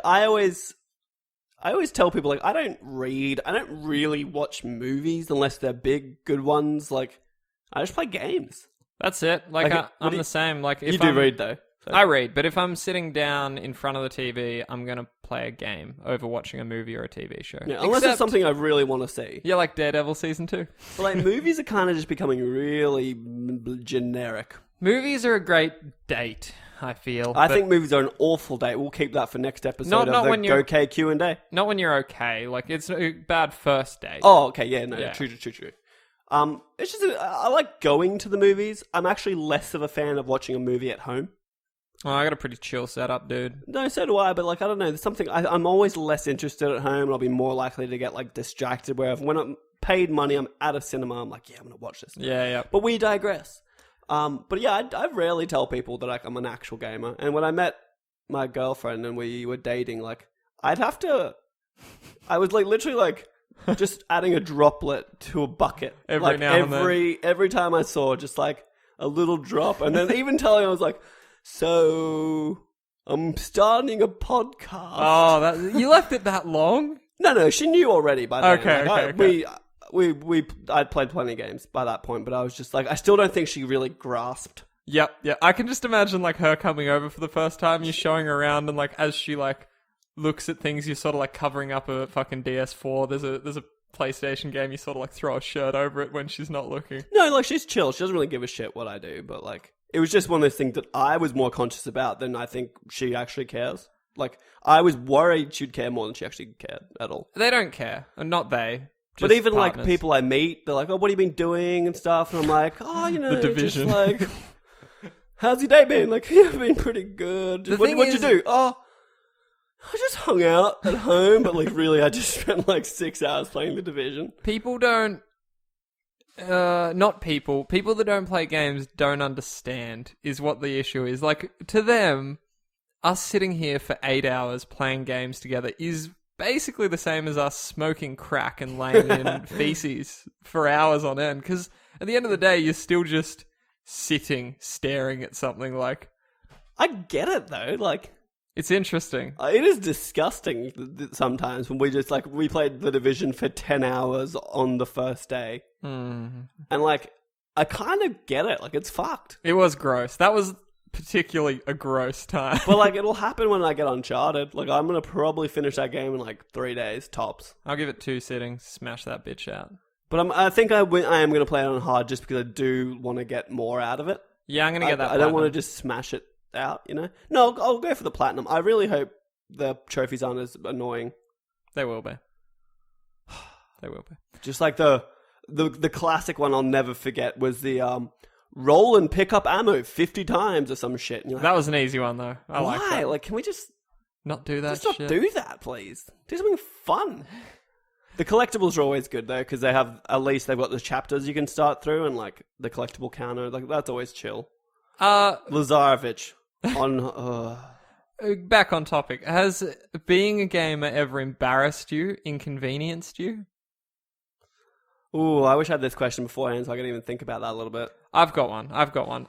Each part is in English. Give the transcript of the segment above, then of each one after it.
I always tell people, like, I don't really watch movies unless they're big, good ones. Like, I just play games. That's it. Like, I'm the same. Like, if you do read though. So. I read, but if I'm sitting down in front of the TV, I'm going to play a game over watching a movie or a TV show. Yeah, unless it's something I really want to see. Yeah, like Daredevil Season 2. But like, movies are kind of just becoming really generic. Movies are a great date, I feel. I think movies are an awful date. We'll keep that for next episode not of the when you're, OK Q&A. Not when you're okay. Like, it's a bad first date. Oh, okay, yeah, no, Yeah. True. It's just, I like going to the movies. I'm actually less of a fan of watching a movie at home. Oh, I got a pretty chill setup, dude. No, so do I, but like, I don't know, there's something, I'm always less interested at home, and I'll be more likely to get like distracted, where when I'm paid money, I'm at a cinema, I'm like, yeah, I'm gonna watch this. Yeah. But we digress. But yeah, I rarely tell people that like, I'm an actual gamer, and when I met my girlfriend and we were dating, like, I was like literally like, just adding a droplet to a bucket. Every time I saw just like a little drop, and then even telling her, I was like, so I'm starting a podcast. Oh, you left it that long? No, she knew already by then. Okay. I'd played plenty of games by that point, but I was just like, I still don't think she really grasped. Yep. I can just imagine like her coming over for the first time, you showing her around, and like as she like looks at things, you're sort of like covering up a fucking DS4. There's a PlayStation game, you sort of like throw a shirt over it when she's not looking. No, like, she's chill. She doesn't really give a shit what I do, but like, it was just one of those things that I was more conscious about than I think she actually cares. Like, I was worried she'd care more than she actually cared at all. They don't care. And not they. But even partners. Like people I meet, they're like, oh, what have you been doing and stuff? And I'm like, oh, you know, The Division. just like, how's your day been? Like, yeah, been pretty good. What'd you do? Oh, I just hung out at home, but like really I just spent like 6 hours playing The Division. People don't, people that don't play games don't understand is what the issue is. Like, to them, us sitting here for 8 hours playing games together is basically the same as us smoking crack and laying in feces for hours on end. Because at the end of the day, you're still just sitting, staring at something. Like, I get it though, like, it's interesting. It is disgusting sometimes when we played The Division for 10 hours on the first day. Mm. And like, I kind of get it. Like, it's fucked. It was gross. That was particularly a gross time. But like, it'll happen when I get Uncharted. Like, I'm going to probably finish that game in like 3 days, tops. I'll give it 2 sittings, smash that bitch out. But I think I am going to play it on hard just because I do want to get more out of it. Yeah, I'm going to get that I don't want to just smash it out, you know? No, I'll go for the platinum. I really hope the trophies aren't as annoying. They will be. They will be. Just like the classic one I'll never forget was the roll and pick up ammo 50 times or some shit. And you're like, that was an easy one though. I like that. Why? Like, can we just not do that just shit? Not do that, please. Do something fun. The collectibles are always good though, because they've got the chapters you can start through, and like the collectible counter, like that's always chill. Lazarevich on. Back on topic. Has being a gamer ever embarrassed you, inconvenienced you? Ooh, I wish I had this question beforehand so I could even think about that a little bit. I've got one.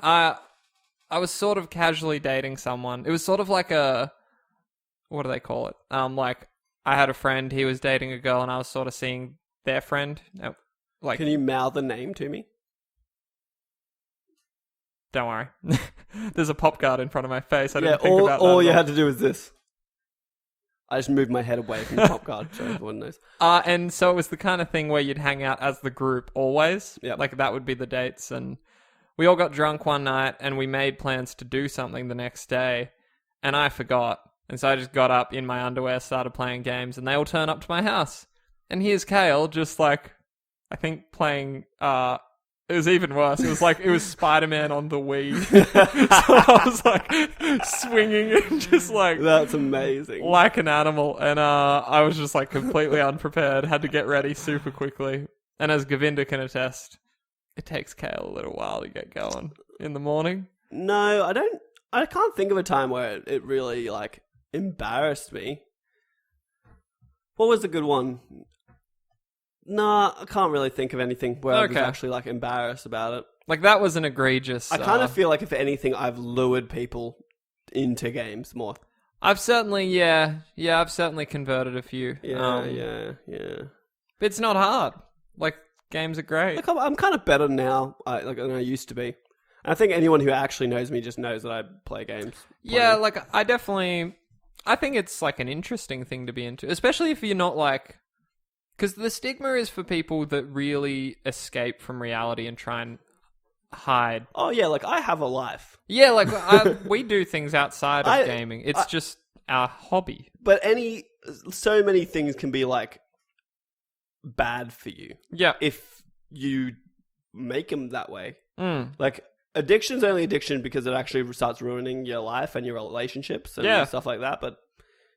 I was sort of casually dating someone. It was sort of like what do they call it? Like, I had a friend, he was dating a girl, and I was sort of seeing their friend. Like, can you mouth the name to me? Don't worry. There's a pop guard in front of my face. I didn't think about that. All you had to do was this. I just moved my head away from the pop guard so everyone knows. And so it was the kind of thing where you'd hang out as the group always. Yep. Like, that would be the dates. And we all got drunk one night, and we made plans to do something the next day. And I forgot. And so I just got up in my underwear, started playing games, and they all turned up to my house. And here's Kale, just like, I think playing... It was even worse. It was Spider-Man on the Wii. So I was like swinging and just like... That's amazing. Like an animal. And I was just like completely unprepared. Had to get ready super quickly. And as Govinda can attest, it takes Kale a little while to get going in the morning. No, I can't think of a time where it really like embarrassed me. What was a good one? Nah, I can't really think of anything where I was actually like embarrassed about it. Like, that was an egregious... I kind of feel like, if anything, I've lured people into games more. I've certainly, I've certainly converted a few. Yeah. But it's not hard. Like, games are great. Like, I'm kind of better now, than I used to be. And I think anyone who actually knows me just knows that I play games. Yeah, like, I think it's, like, an interesting thing to be into. Especially if you're not, like... Because the stigma is for people that really escape from reality and try and hide. Oh, yeah, like, I have a life. Yeah, like, we do things outside of gaming. It's just our hobby. But so many things can be, like, bad for you. Yeah. If you make them that way. Mm. Like, addiction's only addiction because it actually starts ruining your life and your relationships and stuff like that. But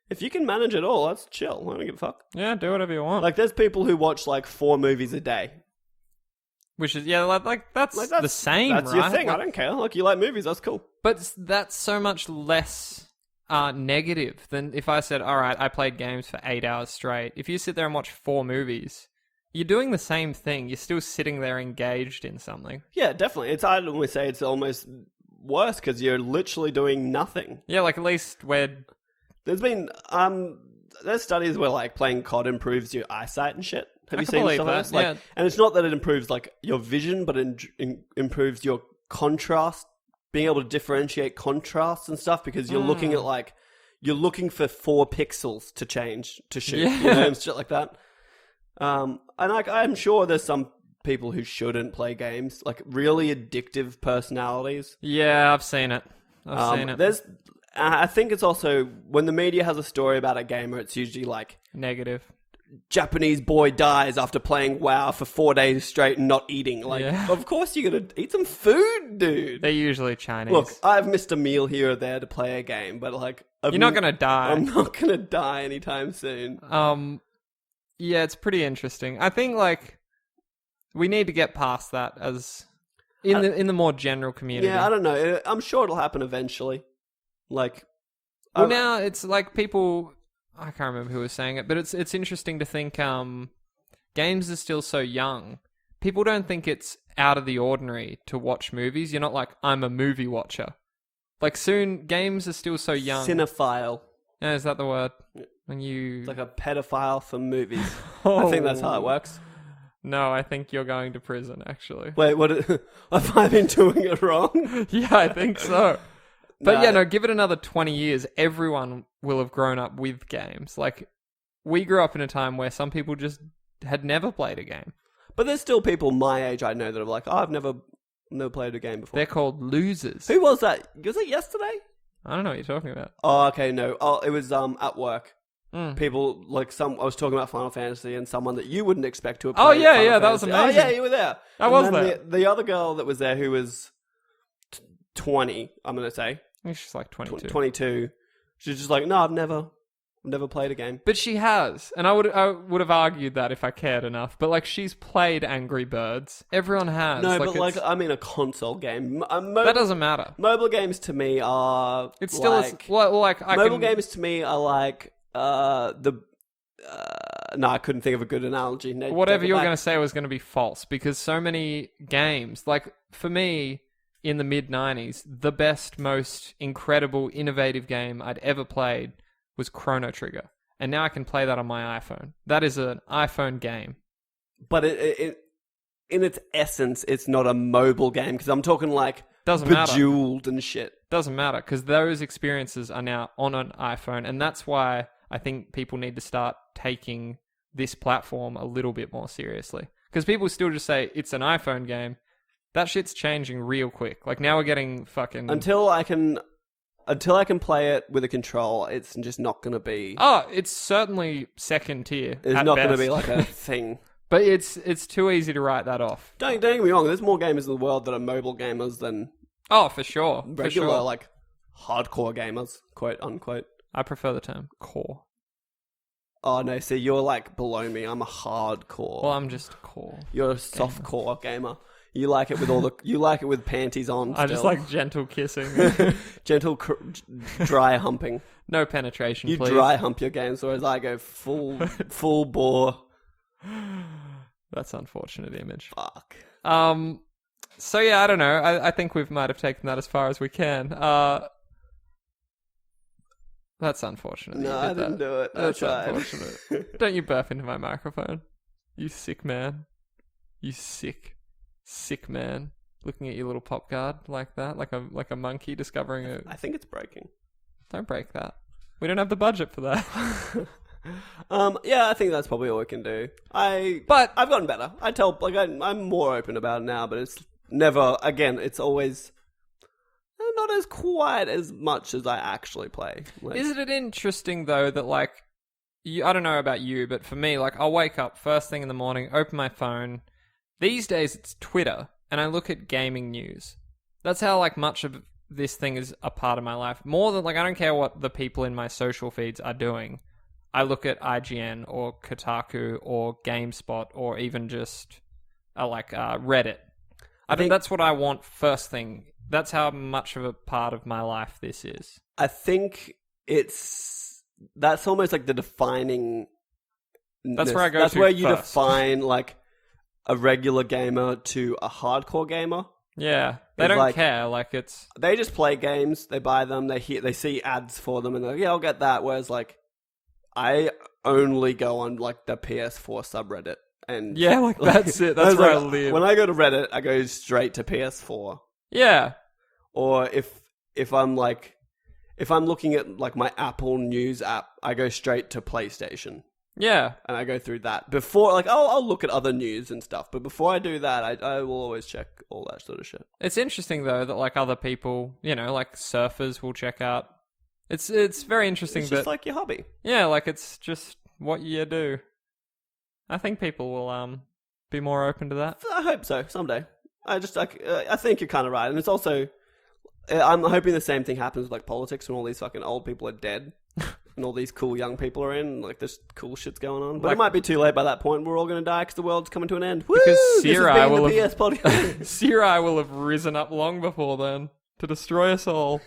if you can manage it all, that's chill. I don't give a fuck. Yeah, do whatever you want. Like, there's people who watch, like, 4 movies a day. Which is, that's the same, That's right? your thing. I don't care. Like, you like movies, that's cool. But that's so much less negative than if I said, all right, I played games for 8 hours straight. If you sit there and watch 4 movies, you're doing the same thing. You're still sitting there engaged in something. Yeah, definitely. I'd almost say it's almost worse because you're literally doing nothing. Yeah, like at least we're... There's been, there's studies where, like, playing COD improves your eyesight and shit. Have you seen stuff like this? Like, yeah. And it's not that it improves, like, your vision, but it improves your contrast, being able to differentiate contrasts and stuff, because you're looking at, like, you're looking for 4 pixels to change, to shoot, you know, and shit like that. And, like, I'm sure there's some people who shouldn't play games, like, really addictive personalities. Yeah, I've seen it. I've seen it. I think it's also, when the media has a story about a gamer, it's usually, like... Negative. Japanese boy dies after playing WoW for 4 days straight and not eating. Like, Of course you're going to eat some food, dude. They're usually Chinese. Look, I've missed a meal here or there to play a game, but, like... You're not going to die. I'm not going to die anytime soon. Yeah, it's pretty interesting. I think, like, we need to get past that as... In the more general community. Yeah, I don't know. I'm sure it'll happen eventually. Like... Well, now it's like people... I can't remember who was saying it, but it's interesting to think games are still so young. People don't think it's out of the ordinary to watch movies. You're not like, I'm a movie watcher. Like, soon, games are still so young. Cinephile. Yeah, is that the word? When you... It's like a pedophile for movies. I think that's how it works. No, I think you're going to prison, actually. Wait, what? Have I been doing it wrong? Yeah, I think so. But give it another 20 years, everyone will have grown up with games. Like, we grew up in a time where some people just had never played a game. But there's still people my age I know that are like, oh, I've never played a game before. They're called losers. Who was that? Was it yesterday? I don't know what you're talking about. Oh, okay, no. Oh, it was at work. Mm. People, like, I was talking about Final Fantasy and someone that you wouldn't expect to have played played Final Fantasy. That was amazing. Oh, yeah, you were there. I was there. The other girl that was there who was 20, I'm going to say. I think she's like 22. 22. She's just like, no, I've never played a game. But she has, and I would have argued that if I cared enough. But like, she's played Angry Birds. Everyone has. No, but like, I mean, a console game. That doesn't matter. Mobile games to me are. It's still mobile games to me are like no, I couldn't think of a good analogy. No, whatever you were going to say was going to be false, because so many games, like for me. In the mid-90s, the best, most incredible, innovative game I'd ever played was Chrono Trigger. And now I can play that on my iPhone. That is an iPhone game. But in its essence, it's not a mobile game, because I'm talking like Doesn't Bejeweled and shit. Doesn't matter, because those experiences are now on an iPhone, and that's why I think people need to start taking this platform a little bit more seriously. Because people still just say, it's an iPhone game. That shit's changing real quick. Like, now we're getting fucking... Until I can play it with a control, it's just not going to be... Oh, it's certainly second tier. It's not going to be like a thing. But it's too easy to write that off. Don't get me wrong. There's more gamers in the world that are mobile gamers than... Oh, for sure. Regular, like, hardcore gamers, quote unquote. I prefer the term core. Oh, no, see, you're, like, below me. I'm a hardcore. Well, I'm just core. You're a softcore gamer. You like it with you like it with panties on. I just like gentle kissing, gentle dry humping. No penetration. You please. dry hump your games, whereas I go full bore. That's an unfortunate image. Fuck. So yeah, I don't know. I think we might have taken that as far as we can. That's unfortunate. that No, you I did didn't that. do it. I That's tried. unfortunate. Don't you burp into my microphone. You sick man. You sick man. Looking at your little pop guard like that, like a monkey discovering a... I think it's breaking. Don't break that. We don't have the budget for that. Yeah, I think that's probably all we can do. But I've gotten better. I'm more open about it now, but it's never, again, it's always not as quite as much as I actually play. Like, isn't it interesting though that like, I don't know about you, but for me, like I'll wake up first thing in the morning, open my phone. These days it's Twitter, and I look at gaming news. That's how like much of this thing is a part of my life. More than like, I don't care what the people in my social feeds are doing. I look at IGN or Kotaku or GameSpot or even just Reddit. I think that's what I want first thing. That's how much of a part of my life this is. I think that's almost like the defining. That's where I go That's to where you first. define like a regular gamer to a hardcore gamer. Yeah, they It's don't like- care. Like it's They just play games, they buy them, they see ads for them, and they're like, yeah, I'll get that. Whereas like, I only go on like the PS4 subreddit, and yeah, like that's it. That's was where I like, live. When I go to Reddit, I go straight to PS4. Yeah, Or if I'm looking at like my Apple News app, I go straight to PlayStation. yeah. And I go through that before, like, I'll look at other news and stuff. But before I do that, I will always check all that sort of shit. It's interesting though that like other people, like surfers will check out. It's very interesting It's that just like your hobby. yeah, like it's just what you do. I think people will be more open to that. I hope so someday. I think you're kind of right, and it's also I'm hoping the same thing happens with like politics when all these fucking old people are dead. And all these cool young people are in, like this cool shit's going on. But Like- it might be too late by that point. We're all going to die because the world's coming to an end. Woo! Because This has Serai been will the have- PS podcast. Serai will have risen up long before then to destroy us all.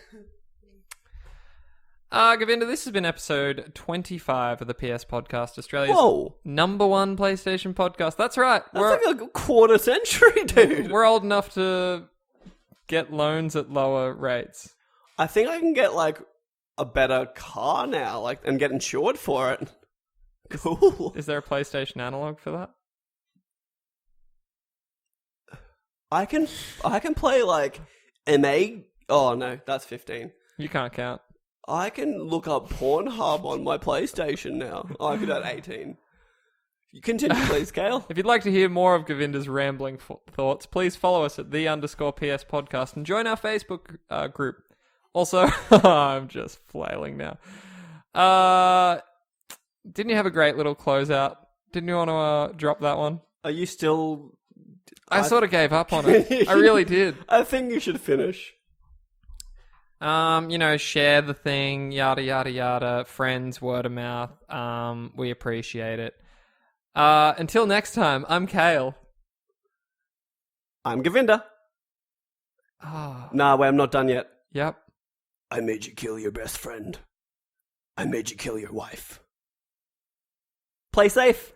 Govinda, this has been episode 25 of the PS Podcast, Australia's Whoa! number one PlayStation podcast. That's right. That's like a quarter century, dude. We're old enough to get loans at lower rates. I think I can get like a better car now, like, and get insured for it. Cool. Is there a PlayStation analog for that? I can play like MA. Oh no, that's 15. You can't count. I can look up Pornhub on my PlayStation now. Oh, I could at 18. You continue, please, Kale. If you'd like to hear more of Govinda's rambling thoughts, please follow us at _PS podcast and join our Facebook group. Also, I'm just flailing now. Didn't you have a great little closeout? Didn't you want to drop that one? Are you still? I sort of gave up on it. I really did. I think you should finish. Share the thing, yada, yada, yada, friends, word of mouth. We appreciate it. Until next time, I'm Kale. I'm Govinda. Ah, Nah, wait, I'm not done yet. yep. I made you kill your best friend. I made you kill your wife. Play safe.